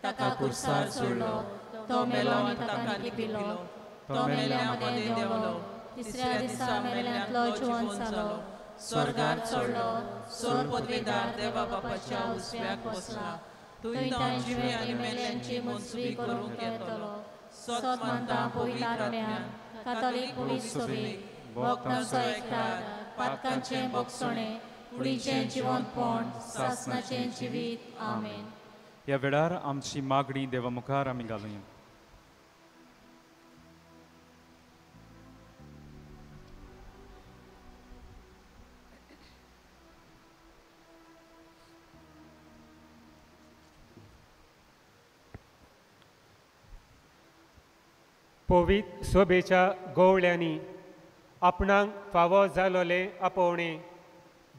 ताका कुर्सार सोडलो, तो मेलो आनी ताका लिपिलो, तो मेल्या मध्ये देंवलो, तिसऱ्या दिसा मेल्यांतलो जिवंत जालो, स्वर्गार चडलो, सौर पदवेदार देवा बापाच्या उजव्याक बसला, थंय ताणें जिवे आनी मेल्यांची मोजवी करूंक येतलो. सोत मानता पवित्र आत्म्या, कातोलीक पुलीस सभेक, भक्तांचो एकठार, पातकांचें भोगसणें, कुडीचें जिवंतपण, सासणाचें जिवीत. आमेन. ह्या वेळार आमची मागणी देवा मुखार आमी घालुया. पवित्र सोबेच्या गवळ्यांनी आपणाक फावो जालोले आपोवणे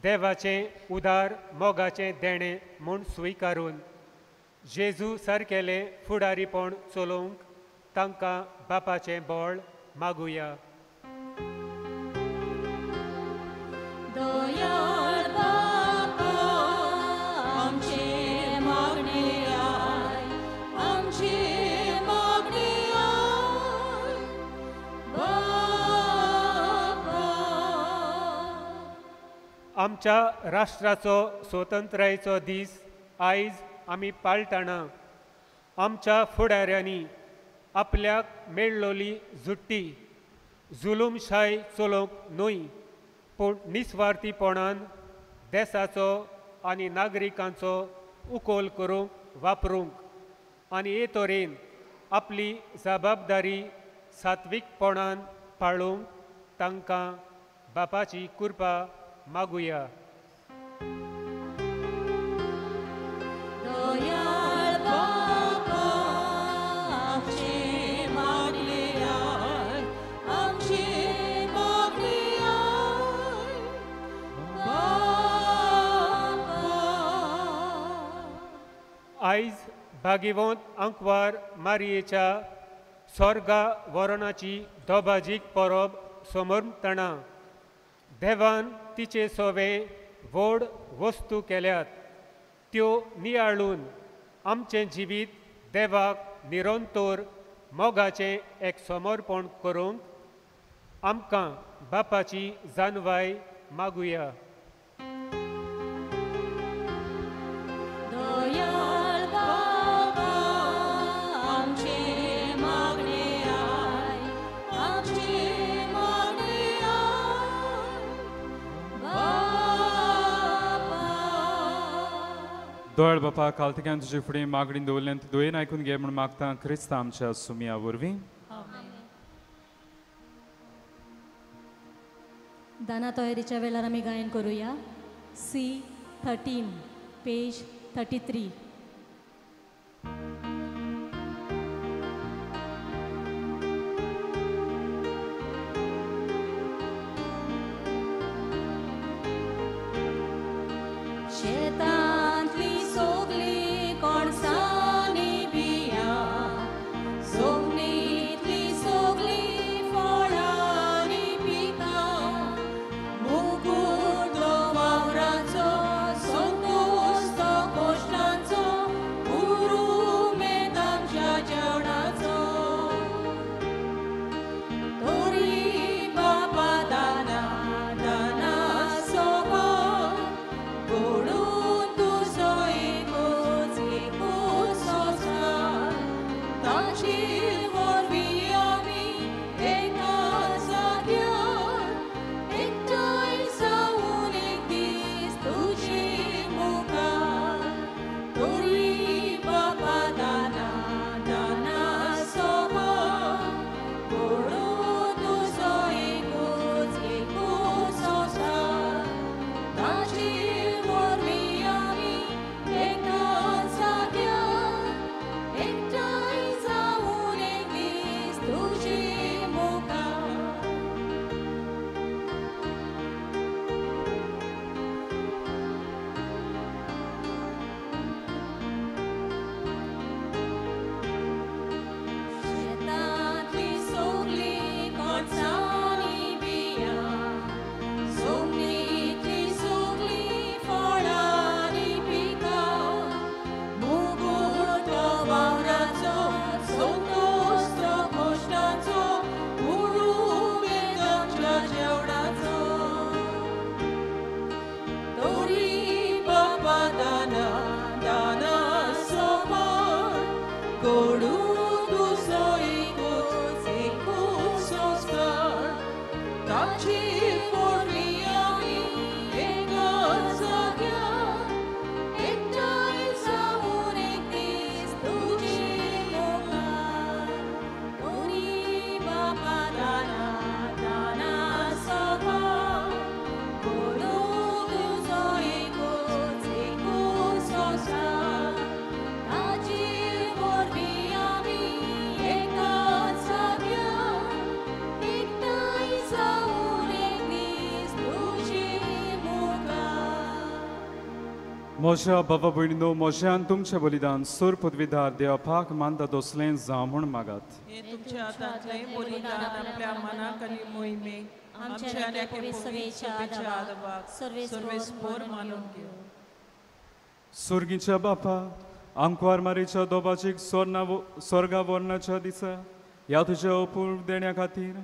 देवाचें उदार मोगाचें देणें म्हूण स्विकारून जेजू सारकेले फुडारीपण चलोवंक तांकां बापाचें बळ मागुया. दयाळ बापा, आमचे मागणे आय, आमचे मागणे आय, बापा. आमच्या राष्ट्राचो स्वतंत्रायेचो दीस आयज आमी पाळटना आमच्या फुडाऱ्यांनी आपल्याक मेळ्ळोली जुट्टी जुलूमशाय चलोवंक न्हय, पूण निस्वार्थीपणान देशाचो आनी नागरिकांचो उखोल करूंक वापरूंक आनी हे तरेन आपली जबाबदारी सात्वीकपणान पाळूंक तांकां बापाची कृपा मागुया. दयाळ बापा, आमचे मागणे आय, आमचे मागणे आय, बापा. आयज भागिवंत अंकवार मारयेच्या स्वर्गा वरणाची दोबाजीक परब समरतना देवान तिचे सोवे व्हड वस्तू केल्यात, त्यो नियाळून आमचें जिवीत देवाक निरंतर मोगाचें एक समर्पण करूंक आमकां बापाची जानवाय मागुया. दयाळ बापा, आमचे मागणे आय, आमचे मागणे आय, बापा. दोळ बापा, कालतिक्यान तुजे फुडें मागणी दवरल्यान ती दोयेन आयकून घे म्हूण मागता क्रिस्त आमच्या सुमया वरवीं. दाना तयारीच्या वेळार आमी गायन करूया. C13 page 33. शेतांतली सोगली कोणसांनी बिया, जमनींतली सोगली फळांनी पिकां, मुगूट तो वावराचो, संतोष तो कोश्टांचो म्हज्या बाबा भयणीनो म्हज्यान तुमचें बलिदान सूर पदवीदार देवपाक मानता दोसलें जावं म्हूण मागात हे तुमच्या हातांतले बलिदान आपल्या मनाक आनी मोहिमेक आमच्या नेके सभेच्या आदाराक सर्वेस्पोर मानून घेव. सुर्गीच्या बापा आमकां मारीच्या दोबाचीक स्वर्गा वर्णाच्या दिसा ह्या तुज्या अपूर्व देण्या खातीर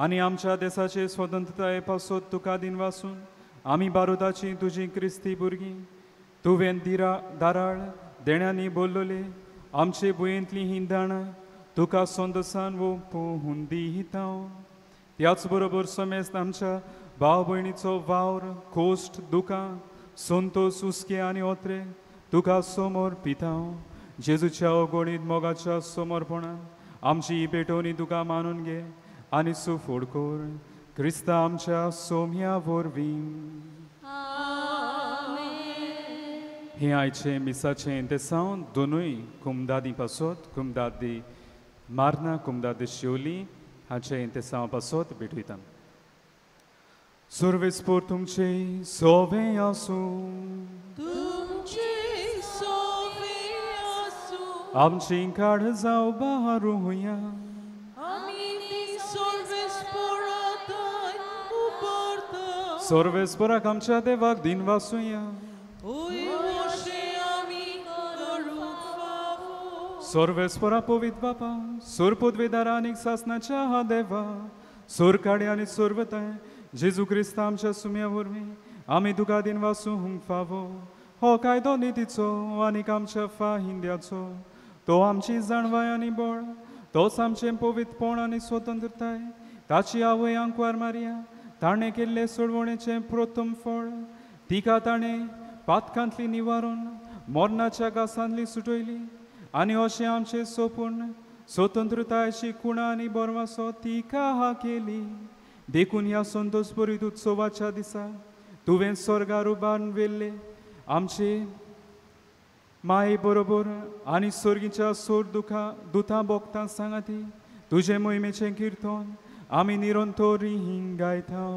आनी आमच्या देशाचे स्वतंत्रताये पासून तुका दिन वासून आमी भारताची तुजी क्रिस्ती भुरगीं तुवें दाराळ देण्यांनी बोल्लोले आमचे भुंयेंतलीं हिंदाणां तुका सोंदसान पोहून दिता. त्याच बरोबर समेस्त आमच्या भाव भयणीचो वावर कोश्ट दुकां संतोष उस्के आनी ओत्रे तुका समोर पिता. जेजूच्या अगोणीत मोगाच्या समर्पणान आमची ही पेटोवणी तुका मानून घे आनी सुफोड कोर क्रिस्ता आमच्या सोम्या वरवीं. हे आयचे मिसाचें देसांव दोनूय कुमदादी पासत कुमदादी मारना कुमदादी शिवली हाचे इंतेसांव पासत भेटयता. सर्वेस्पोर तुमचे सोवे आसूं आमची काड जाव बारुया सर्वेस्पोराक आमच्या देवाक दिन वासुया. सर्वेस्परा पवित बापा सोर पदवीदार आनीक सासनाच्या हा देवा सोर काडे आनी सोरवताय जेजू क्रिस्त आमच्या सुम्या वरवीं आमी तुका दिन वासूं हुंक फावो. हो कायदो नितीचो आनीक आमच्या हिंद्याचो तो आमची जाणवाय आनी बळ तोच आमचें पवित्रपण आनी स्वतंत्रताय ताची आवय आंकवार मारिया ताणें केल्ले सोडवणेचें प्रथम फळ तिका ताणें पातकांतली निवारून मरणाच्या गासांतली सुटयली आनी अशें आमचे सोपून स्वतंत्रतायेची कुणां आनी बरवासो तिका हा केली. देखून ह्या संतोश भरीत उत्सवाच्या दिसा तुवें स्वर्गार उबारून वेल्ले आमचे माये बरोबर आनी सर्गीच्या सोर दुतां भोगतां सांगाती तुजे मोहिमेचें किर्तन आमी निरंतरी हिंग गायता.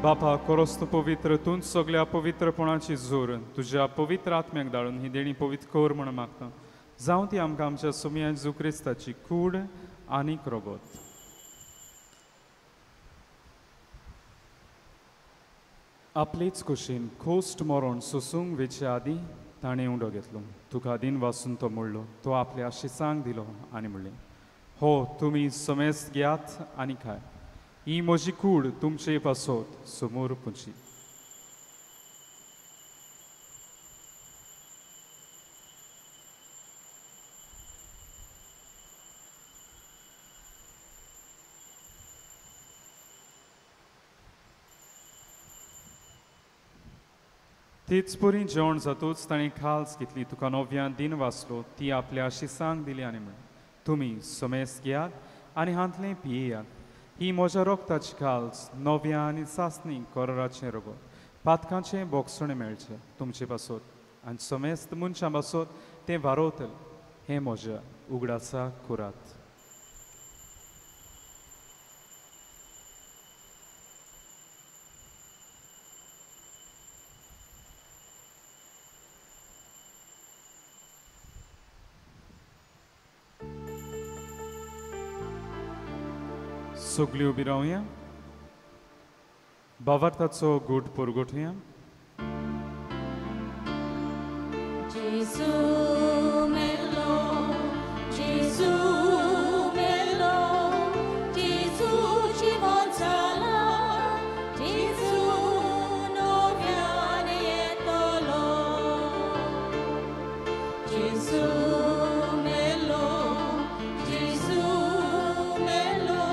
बापा कोरोस्त पवित्र तूं सगळ्या पवित्रपणाची जोर तुज्या पवित्र आत्म्याक धाडून ही देणी पवित्र कोर म्हण मागता. जावं ती आमकां आमच्या सुम्या जेजू क्रिस्ताची कूड आनीक रोगोत. आपलीच कुशीन खोस्ट मरोन सुसूंक वेचे आदीं ताणें उंडो घेतलो. तुका दिन वासून तो म्हणलो तो आपल्या शिसांक दिलो आनी म्हणलें हो तुमी समेस्त घेयात आनी खाय ही म्हजी कूड तुमचे पासत समोर पुंची. तीच पुरी जेवण जातूच ताणें खाल्स घेतली तुका नव्यान दिन वाचलो ती आपल्या शिसांक दिली आनी म्हणलें तुमी समेस्त घेयात आनी हांतलें पियेयात. ही म्हज्या रोगताची खाल्स नव्या आनी सासणी कोराचें रोगो पातकांचें बोगसणें मेळचें तुमचे पासत आनी समेस्त मनशां बसत तें वारोतल हें म्हज्या उगडासा कुरात. सगळीं उबी रावया. भावार्थाचो घोट पुरगोटया. Gesù melo, Gesù melo, Gesù ci vozzala, Gesù no viene tolo. Gesù melo, Gesù melo,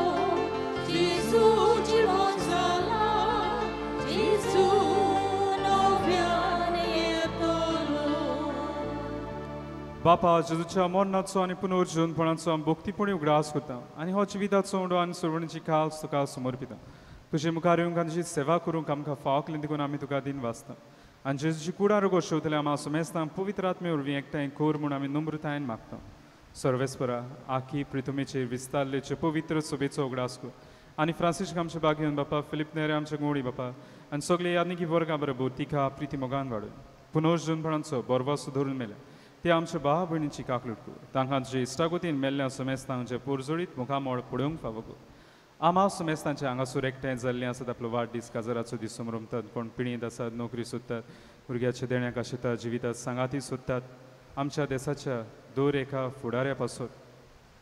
Gesù ci vozzala, Gesù no viene tolo. बापा जेजूच्या मरणाचो आनी पुनर्जीवनपणाचो आमी भक्तीपणी उगडास करता आनी हो जिविताचो उडो आनी सुरवणीची काल तुका समर्पिता. तुजे मुखार येवंक आनी तुजी सेवा करूंक आमकां फावकलें देखून आमी तुका दिन वाचता. आनी जेजूची कुडार गोश्टवतले आमी समेस्तां पवित्र आत्मे वरवीं एकठांय कोर म्हूण आमी नम्रतायेन मागता. सर्वेस्परा आखी प्रितुमेचेर विस्तारलेचे पवित्र सभेचो उगडास कर आनी फ्रांसीस आमचे बागेन बापा फिलिप नेरे आमचे गोडी बापा आनी सगळे यादनिकी वर्गां बरोबर तिका प्रिती मोगान वाडय. पुनर्जीवनपणाचो बरवासो धरून मेल्या ते आमच्या भाव भयणीची काकलूट कर. तांकां जे इश्टागोतीन मेल्ल्या समेस्तांचे पोरजोडीत मुखामोळ पडोवंक फावो कर. आमा समेस्तांचे हांगासर एकठांय जाल्लीं आसात आपलो वाडदीस काजाराचो दीस समरमतात. कोण पिणीत आसात, नोकरी सोदतात, भुरग्याच्या देण्याक आशितात, जिवितात सांगाती सोदतात. आमच्या देशाच्या दर एका फुडाऱ्या पासत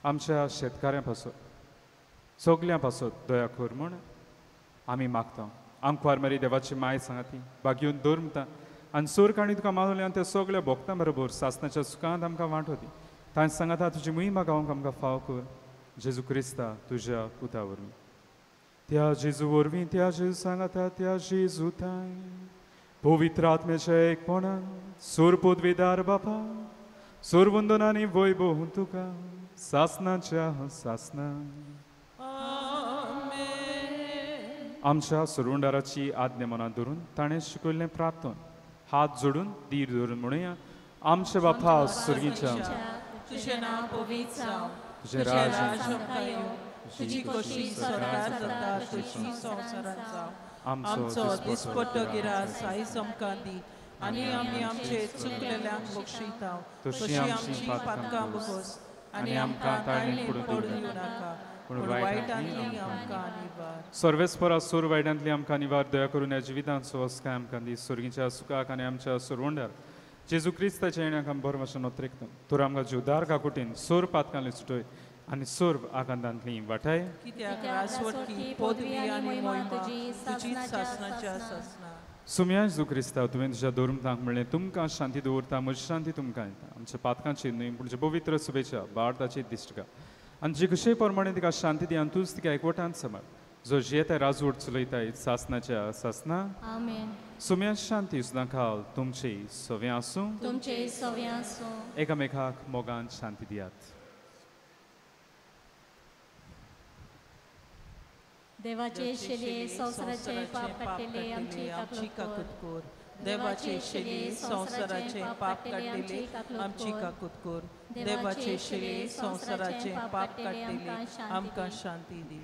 आमच्या शेतकाऱ्यां पासत सगळ्यां पासत दया कर म्हूण आमी मागता. आमकां मारी देवाची माय सांगाती बागेवन दवरता आनी सोर काणी तुका मागल्या त्या सगळ्या भक्तां बरोबर सासणाच्या सुखांत आमकां वांटोती. तांचे सांगाता तुजी महिमा गावंक आमकां फाव कर. जेजू क्रिस्ता तुज्या पुता वरवीं त्या जेजू वरवीं त्या जेजू सांगाता त्या जेजू ताय पवित्र आत्म्याच्या एकपणान सोर पदवेदार बापा सोर वंदन आनी वैभव तुका सासणाच्या सासना. आमच्या सुरवंडाराची आज्ञा मनात धरून ताणें शिकयल्लें प्रार्थन हात जोडून धीर धरून म्हणुया. आमचे बापा सुर्गीच्या तुझें नांव पवित्र जावं, तुजें तुजें राज राज्य येवं, तुजी कशी स्वर्गांत जाता तशी संवसारांत जावं. आमचो दिसपट्टो गिरास आयज आमकां दी आनी आमी आमचे चुकलेल्यांक बक्षिता तशी आमची पातकां बगोस आनी आमकां ताळणेक पडूं दिवं नाका पूण वायटांतली आमकां निवार. सर्वेस्परा सोर वायटांतली आमकां निवार दया करून ह्या जिवितांचो वस्काय आमकां दी. सुर्गीच्या सुखाक आनी आमच्या सुरवंडार जेजू क्रिस्ताच्या येण्याक आमी बरो भाशेन नोत्रेकता. तर आमकां जीवदार काकुटीन सोर पातकांतली सुटय आनी सोर आकांतांतली वाटाय. कित्याक रासवटकी पदवी आनी मोहिमा तुजीच सासणाच्या सासना. सुम्या जेजू क्रिस्ता तुवें तुज्या दवरमतांक म्हणलें तुमकां शांती दवरता म्हजी शांती तुमकां येता. आमच्या पातकांची न्हय पूण तुज्या पवित्र सुबेच्या भारताची दिश्टका आनी जे कशे प्रमाणे तिका शांती दी आनी तूंच तिका एकवटांत सांबाळ. जो जियेता राजवट चलयताय सासनाच्या सासना. आमेन. सुम्या शांती सुद्दां खाल तुमचे सवे आसूं. तुमचे सव्या आसूं. एकामेकाक मोगान शांती दियात. देवाचे शेले संवसाराचे पाप काडलेले आमची काकूत कोर. देवाचे शेले संवसाराचे पाप काडलेले आमची काकूत कोर. देवाचे शेले संवसाराचे पाप काडलेले आमकां शांती दी.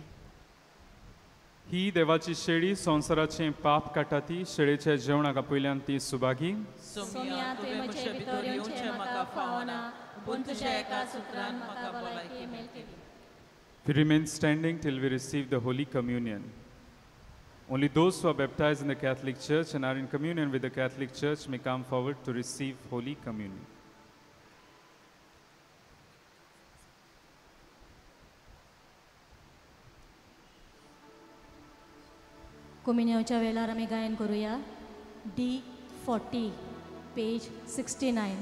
ही देवाची शेळी संवसाराचें पाप काडटा ती शेळेच्या जेवणाक पयल्यान ती सुभागी. सोम्या तुवें म्हजे भितर येवचें म्हाका फावना पूण तुज्या एका उतरान म्हाका भलायकी मेळटली. We remain standing till we receive the Holy Communion. Only those who are baptized in the Catholic Church and are in communion with the Catholic Church may come forward to receive Holy Communion. कम्युनियनच्या वेळार आमी गायन करूया. D40 page 69.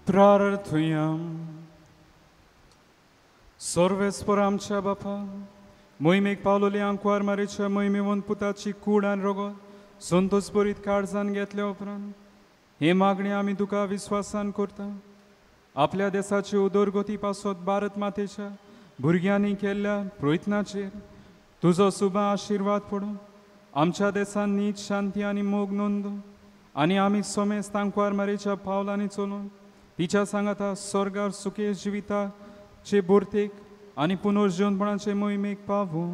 प्रार्थुयाम. सर्वेस्पर आमच्या बापा, मोहिमेक पावलोली आंकवार मारेच्या मोहिमेवून पुताची कूड आनी रगत संतोष बरीत काळजान घेतल्या उपरांत हे मागणी आमी तुका विश्वासान करता. आपल्या देशाची उदरगती पासत भारत मातेच्या भुरग्यांनी केल्ल्या प्रयत्नाचेर तुजो सुबा आशिर्वाद पडूं. आमच्या देशान नीत शांती आनी मोग नोंदो आनी आमी सोमेस्त आंकवार मारेच्या पावलांनी चलून तिच्या सांगाता स्वर्गार सुखे जिविताचे बोर्तेक आनी पुनर्जीवनपणाचे मोहिमेक पावू.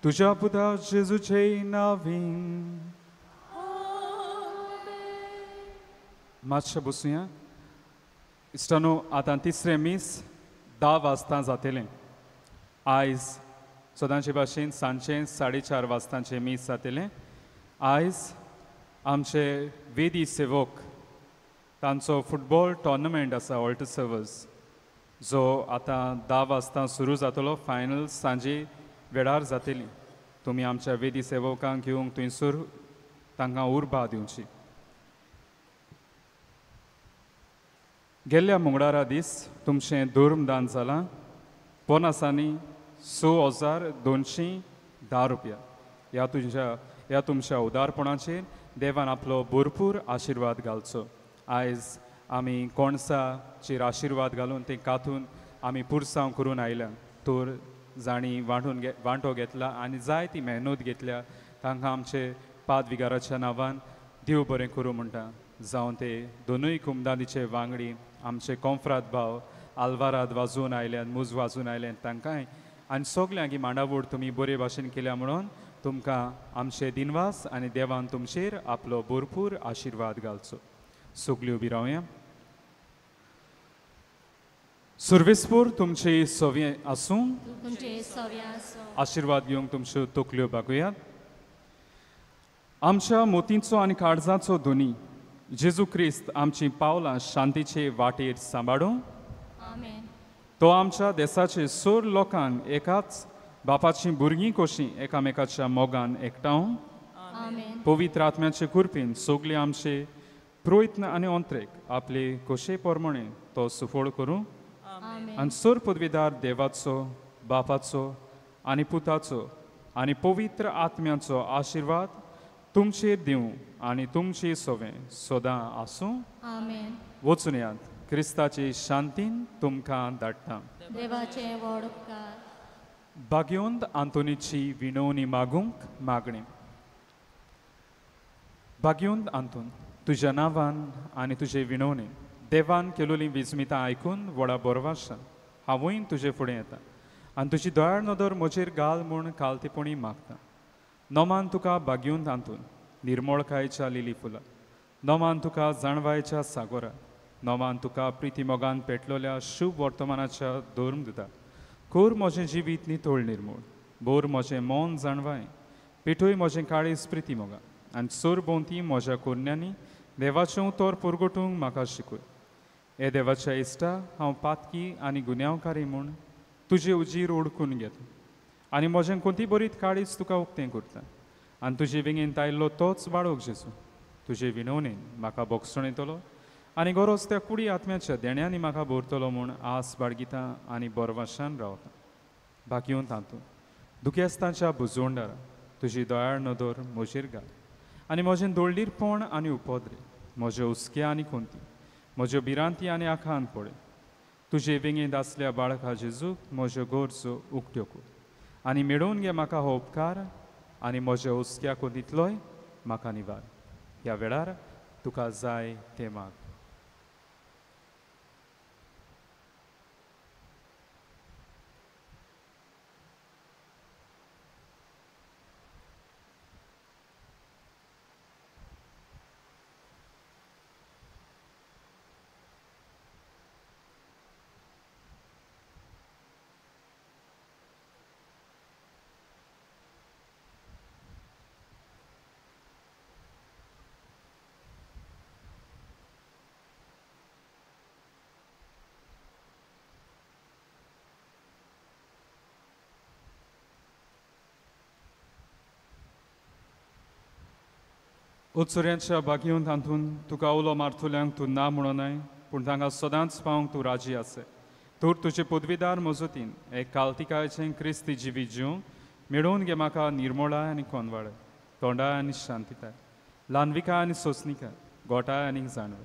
तुझ्या पुता जेजूचे नांवीन. मातशें बसूया. इश्टानो, आतां तिसरें मीस 10 वाजता जातलें. आयज सदांचे भाशेन सांजचें 4:30 वाजतांचें मीस जातलें. आयज आमचे वेदी सेवक तांचो फुटबॉल टोर्नामेंट आसा ऑल्ट सर्वस, जो आतां 10 वाजता सुरू जातलो. फायनल सांजे वेळार जातली. तुमी आमच्या वेदी सेवकांक घेवंक थंयसर तांकां उर्बा दिवची. गेल्ल्या मंगळारा दीस तुमचें धर्मदान जालां. पोनासांनी 6,210 रुपया. ह्या तुमच्या उदारपणाचेर देवान आपलो भरपूर आशिर्वाद घालचो. आयज आमी कोणसाचेर आशिर्वाद घालून ते कातून आमी पुरसांव करून आयल्या. तर जाणी वांटो घेतला आनी जायती मेहनत घेतल्या. तांकां आमचे पादविगाराच्या नांवान देव बरें करूं म्हणटा. जावं ते दोनूय कुमदादीचे वांगडी आमचे कोंफ्रात भाव आल्वाराद वाजून आयल्यात, मूज वाजून आयल्यात, तांकांय आनी सगल्यांक ही मांडावळ तुमी बरे भाशेन केल्या म्हणून तुमकां आमचे दिनवास आनी देवान तुमचेर आपलो भरपूर आशिर्वाद घालचो. सगळीं उबी रावया. सर्वेस्पर तुमचे सव्ये आसूं. आशिर्वाद घेवंक तुमच्यो तकल्यो बागुयात. आमच्या मोतींचो आनी काळजाचो धोनी जेजू क्रिस्त आमची पावलां शांतीचे वाटेर सांबाळूं. तो आमच्या देशाचे सर लोकांक एकाच बापाची भुरगीं कशीं एकामेकाच्या मोगान एकठांव. पवित्र आत्म्याचे कृपेन सगळे आमचे प्रयत्न आनी अंतरेक आपले कशे प्रमाणे तो सुफळ करूं. आनी सर पदवीदार देवाचो, बापाचो आनी पुताचो आनी पवित्र आत्म्याचो आशिर्वाद तुमचेर दिवं आनी तुमची सवें सदां आसूं. वचून यात. क्रिस्ताची शांतीन तुमकां धाडटा. देवाचे व्हड उपकार. भाग्योंत आंतोनीची विणवणी मागूंक मागणी. भाग्योंत आंतून, तुज्या नांवान आनी तुजे विणवणे देवान केलोली विस्मितां आयकून व्हडा बरवाशान हांवूय तुजे फुडें येता. आनी तुजी दोळार नदर म्हजेर घाल म्हूण कालतेपणी मागता. नोमान तुका बागयून तांतून निर्मळकायेच्या लिली फुलां, नोमान तुका जाणवायेच्या सागोरा, नोमान तुका प्रिती मोगान पेटलोल्या शुभ वर्तमानाच्या धर्म दिता. कोर म्हजें जिवीत नितोळ निर्मूळ, बोर म्हजें मौन जाणवाय, पेटूय म्हजें काळीज प्रिती मोगा, आनी चोर भोंवती म्हज्या कुरण्यांनी देवाचें उतर पुरगटूंक म्हाका शिकय. हे देवाच्या इश्टा हांव पातकी आनी गुन्यांवकारी म्हूण तुजें उजीर उडकून घेता, आनी म्हजें कोणती बरीत काळीज तुका उक्तें करता. आनी तुजे विंगेंत आयिल्लो तोच बाळोक जेजू तुजे विनवणेन म्हाका बोगसण येतलो, आनी गरज त्या कुडी आत्म्याच्या देण्यांनी म्हाका भरतलो म्हूण आस बाळगिता आनी बोरवाशान रावता. बागयून तांतून दुखेस्तांच्या बुजवंडारा तुजी दोळार नदर म्हजेर घाल, आनी म्हजें दोळडीरपण आनी उपद्रे, म्हज्यो हुस्क्या आनी कोंती, म्हज्यो भिरांती आनी आखान पळय. तुजे विंगेंत आसल्या बाळका जेजूक म्हज्यो गरजो उक्त्यो कर, आनी मेळोवन घे म्हाका हो उपकार, आनी म्हज्या हुस्क्या कोंतींतलोय म्हाका निवार. ह्या वेळार तुका जाय तें माग. उत्सुऱ्यांच्या बागयून तांतून तुका उलो मारतुल्यांक तूं ना म्हणोनाय, पूण तांकां सदांच पावंक तूं राजी आसय. तूर तुजे पदवीदार मजतीन एक कालतिकायेचें क्रिस्ती जिवीत जिवंक मेळोवन घे म्हाका निर्मळाय आनी कोनवाळाय, तोंडाय आनी शांतीताय, ल्हानविकाय आनी सोंसणीकाय, गोठाय आनी जाणवाय.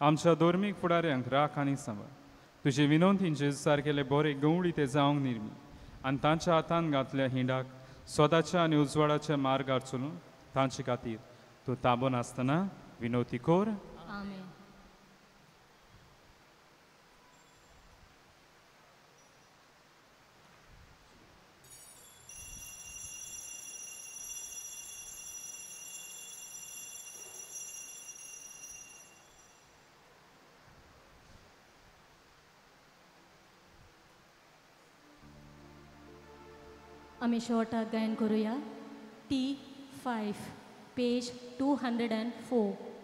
आमच्या धर्मीक फुडाऱ्यांक राख आनी सांबाळ. तुजे विनंतीन जेजू सारकेले बरे गवळी ते जावंक निर्मी, आनी तांच्या हातान घातल्या हिंडाक सोदाच्या आनी उजवाडाच्या मार्गार चलून तांचे खातीर तूं ताबोन आसतना विनवती कोर. आमेन. आमी शॉर्टाक गायन करूया. T5 page 204.